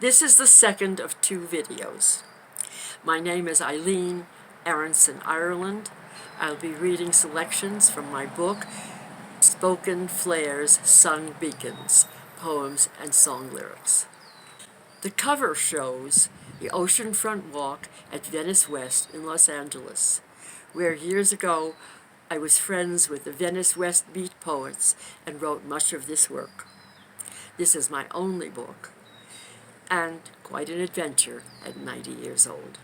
This is the second of 2 videos. My name is Eileen Aronson Ireland. I'll be reading selections from my book, Spoken Flares, Sung Beacons, Poems and Song Lyrics. The cover shows the oceanfront walk at Venice West in Los Angeles, where years ago I was friends with the Venice West Beat poets and wrote much of this work. This is my only book, and quite an adventure at 90 years old.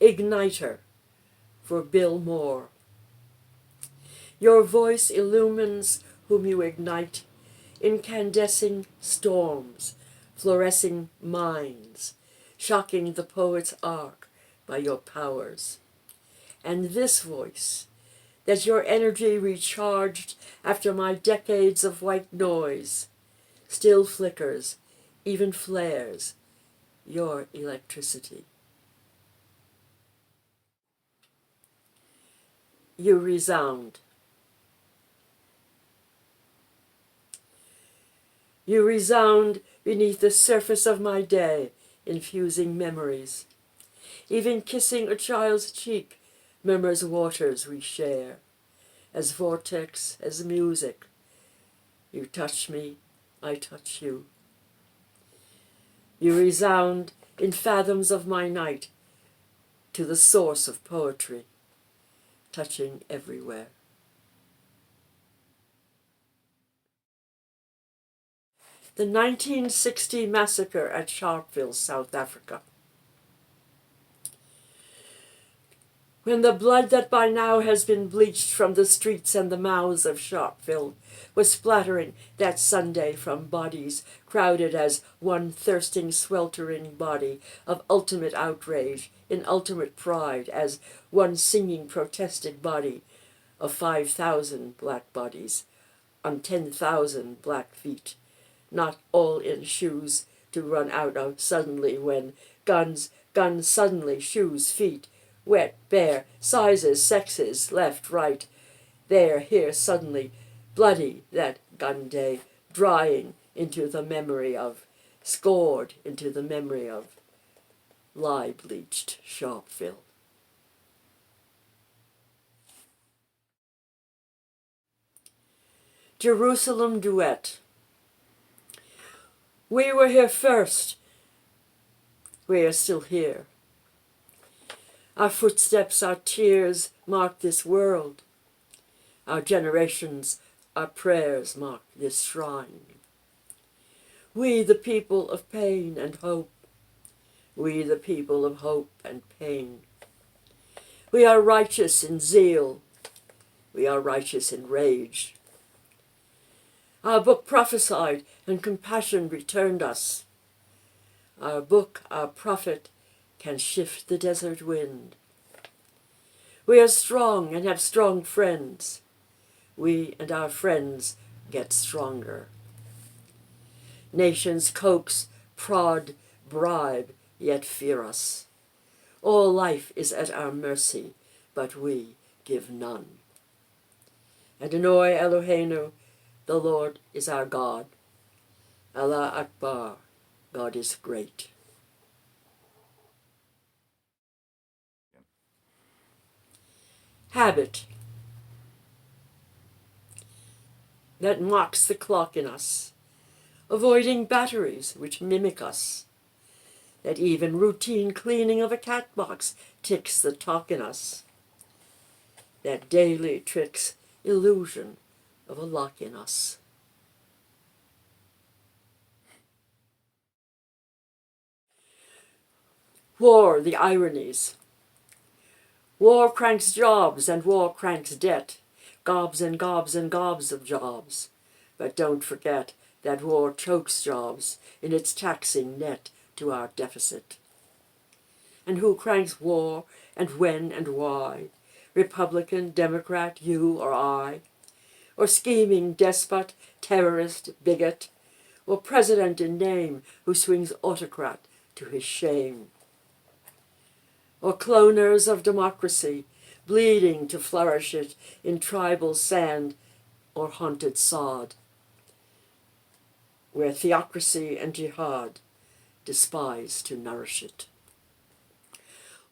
Igniter for Bill Moore. Your voice illumines whom you ignite, incandescing storms, fluorescing minds, shocking the poet's arc by your powers. And this voice, that your energy recharged after my decades of white noise, still flickers, even flares, your electricity. You resound. You resound beneath the surface of my day, infusing memories. Even kissing a child's cheek murmurs waters we share. As vortex, as music, you touch me, I touch you. You resound in fathoms of my night to the source of poetry, touching everywhere. The 1960 massacre at Sharpeville, South Africa. When the blood that by now has been bleached from the streets and the mouths of Sharpeville was splattering that Sunday from bodies crowded as one thirsting, sweltering body of ultimate outrage in ultimate pride, as one singing protested body of 5,000 black bodies on 10,000 black feet, not all in shoes to run out of suddenly when guns suddenly, shoes, feet, wet, bare, sizes, sexes, left, right, there, here, suddenly, bloody that gun day, drying into the memory of, scored into the memory of, lie-bleached Sharpeville. Jerusalem Duet. We were here first. We are still here. Our footsteps, our tears mark this world. Our generations, our prayers mark this shrine. We, the people of pain and hope. We, the people of hope and pain. We are righteous in zeal. We are righteous in rage. Our book prophesied, and compassion returned us. Our book, our prophet, can shift the desert wind. We are strong and have strong friends. We and our friends get stronger. Nations coax, prod, bribe, yet fear us. All life is at our mercy, but we give none. Adonai Eloheinu, the Lord is our God. Allah Akbar, God is great. Habit that mocks the clock in us, avoiding batteries which mimic us, that even routine cleaning of a cat box ticks the talk in us, that daily tricks illusion of a lock in us. War, the ironies. War cranks jobs and war cranks debt, gobs and gobs and gobs of jobs. But don't forget that war chokes jobs in its taxing net to our deficit. And who cranks war, and when and why? Republican, Democrat, you or I? Or scheming despot, terrorist, bigot? Or president in name who swings autocrat to his shame? Or cloners of democracy, bleeding to flourish it in tribal sand or haunted sod? where theocracy and jihad despise to nourish it.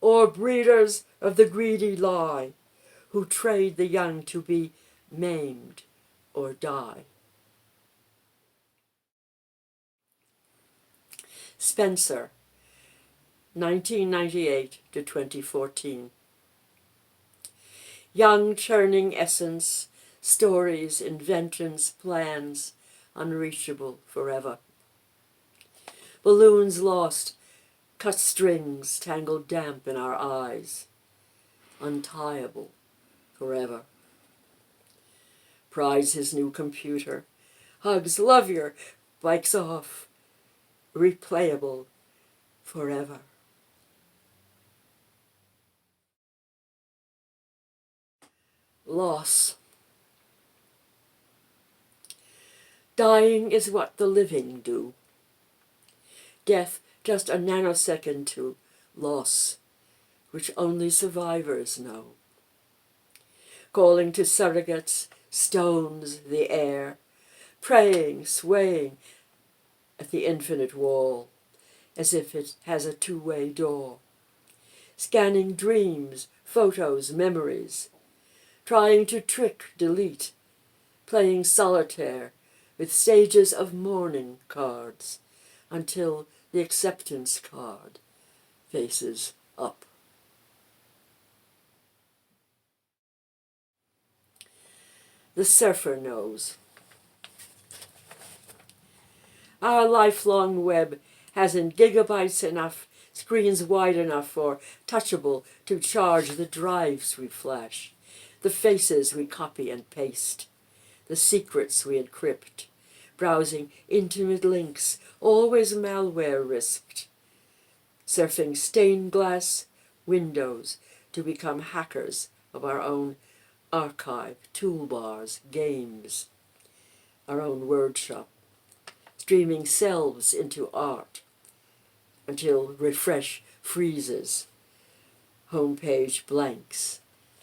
Or breeders of the greedy lie, who trade the young to be maimed or die. Spencer, 1998 to 2014. Young churning essence, stories, inventions, plans, unreachable forever. Balloons lost, cut strings tangled damp in our eyes, untiable forever. Prides his new computer, hugs love your, bikes off, replayable forever. Loss. Dying is what the living do. Death just a nanosecond to loss, which only survivors know. Calling to surrogates, stones, the air, praying, swaying at the infinite wall, as if it has a two-way door. Scanning dreams, photos, memories, trying to trick, delete, playing solitaire with stages of mourning cards until the acceptance card faces up. The surfer knows. Our lifelong web hasn't gigabytes enough, screens wide enough or touchable to charge the drives we flash, the faces we copy and paste, the secrets we encrypt, browsing intimate links, always malware risked, surfing stained glass windows to become hackers of our own archive, toolbars, games, our own word shop, streaming selves into art until refresh freezes, homepage blanks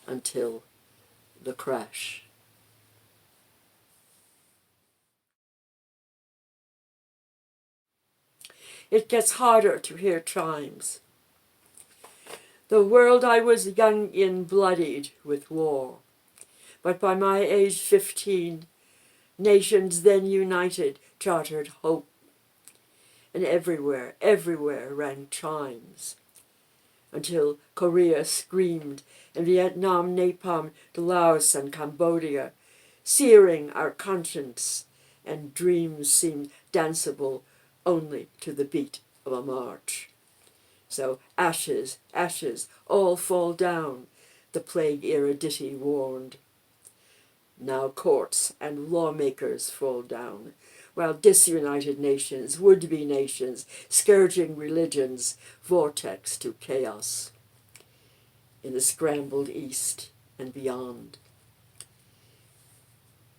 until the crash. It gets harder to hear chimes. The world I was young in bloodied with war, but by my age 15, nations then united chartered hope, and everywhere, everywhere rang chimes, until Korea screamed and Vietnam napalmed Laos and Cambodia, searing our conscience, and dreams seemed danceable only to the beat of a march. So ashes, ashes, all fall down, the plague-era ditty warned. Now courts and lawmakers fall down, while disunited nations, would-be nations, scourging religions, vortex to chaos in the scrambled east and beyond.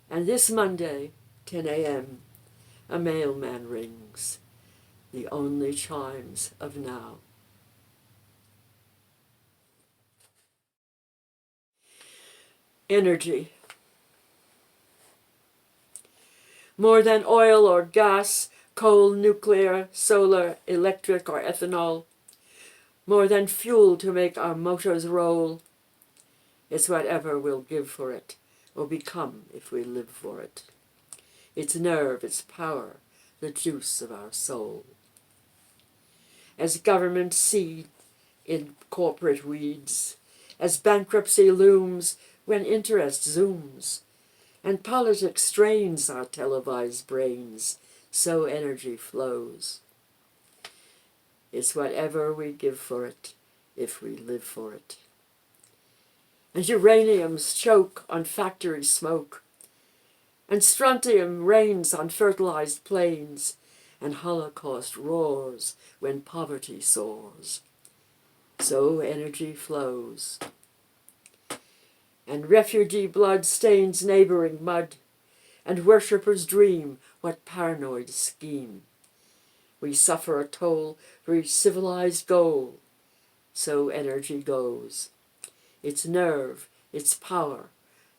And this Monday, 10 a.m., a mailman rings, the only chimes of now. Energy. More than oil or gas, coal, nuclear, solar, electric, or ethanol. More than fuel to make our motors roll. It's whatever we'll give for it, or become if we live for it. Its nerve, its power, the juice of our soul. As governments seed in corporate weeds, as bankruptcy looms when interest zooms, and politics strains our televised brains, so energy flows. It's whatever we give for it, if we live for it. And uraniums choke on factory smoke, and strontium rains on fertilized plains, and Holocaust roars when poverty soars. So energy flows. And refugee blood stains neighboring mud, and worshippers dream what paranoid scheme. We suffer a toll for each civilized goal. So energy goes. Its nerve, its power,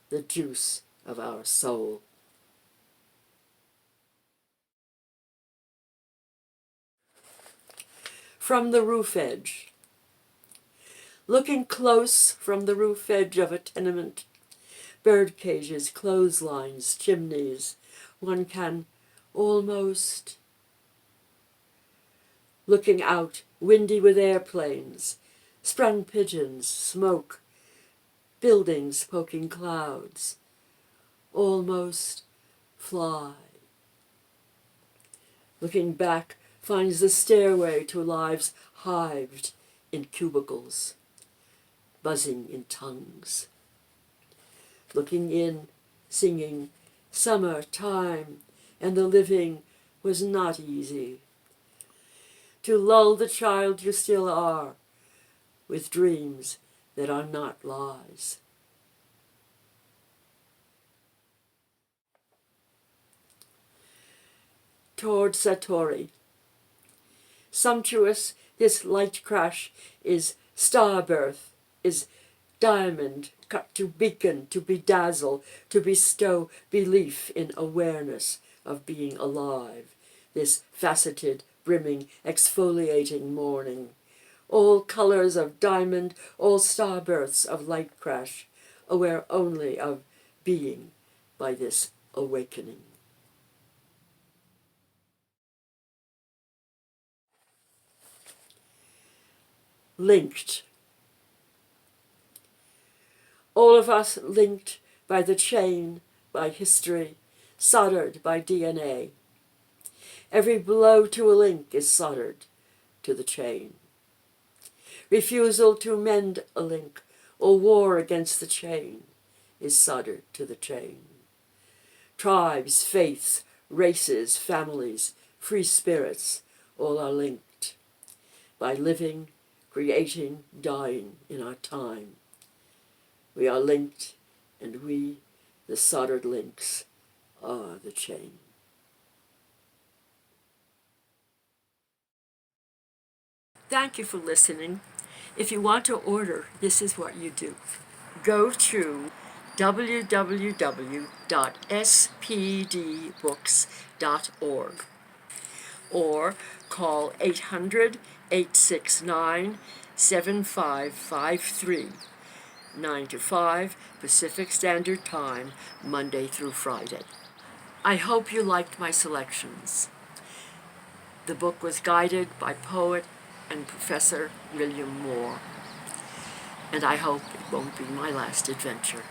the juice of our soul. from the roof edge. Looking close from the roof edge of a tenement, bird cages, clotheslines, chimneys, one can almost, looking out, windy with airplanes, sprung pigeons, smoke, buildings poking clouds, almost fly. Looking back, finds the stairway to lives hived in cubicles, buzzing in tongues. Looking in, singing, summer time, and the living was not easy. To lull the child you still are, with dreams that are not lies. Toward Satori. Sumptuous, this light crash is star birth, is diamond cut to beacon, to bedazzle, to bestow belief in awareness of being alive. This faceted, brimming, exfoliating morning. All colors of diamond, all star births of light crash, aware only of being by this awakening. Linked. All of us linked by the chain, by history, soldered by DNA. Every blow to a link is soldered to the chain. Refusal to mend a link or war against the chain is soldered to the chain. Tribes, faiths, races, families, free spirits, all are linked by living, creating, dying in our time. We are linked, and we, the soldered links, are the chain. Thank you for listening. If you want to order, this is what you do. Go to www.spdbooks.org or call 800-869-7553, 9 to 5 Pacific Standard Time, Monday through Friday. I hope you liked my selections. The book was guided by poet and Professor William Moore, and I hope it won't be my last adventure.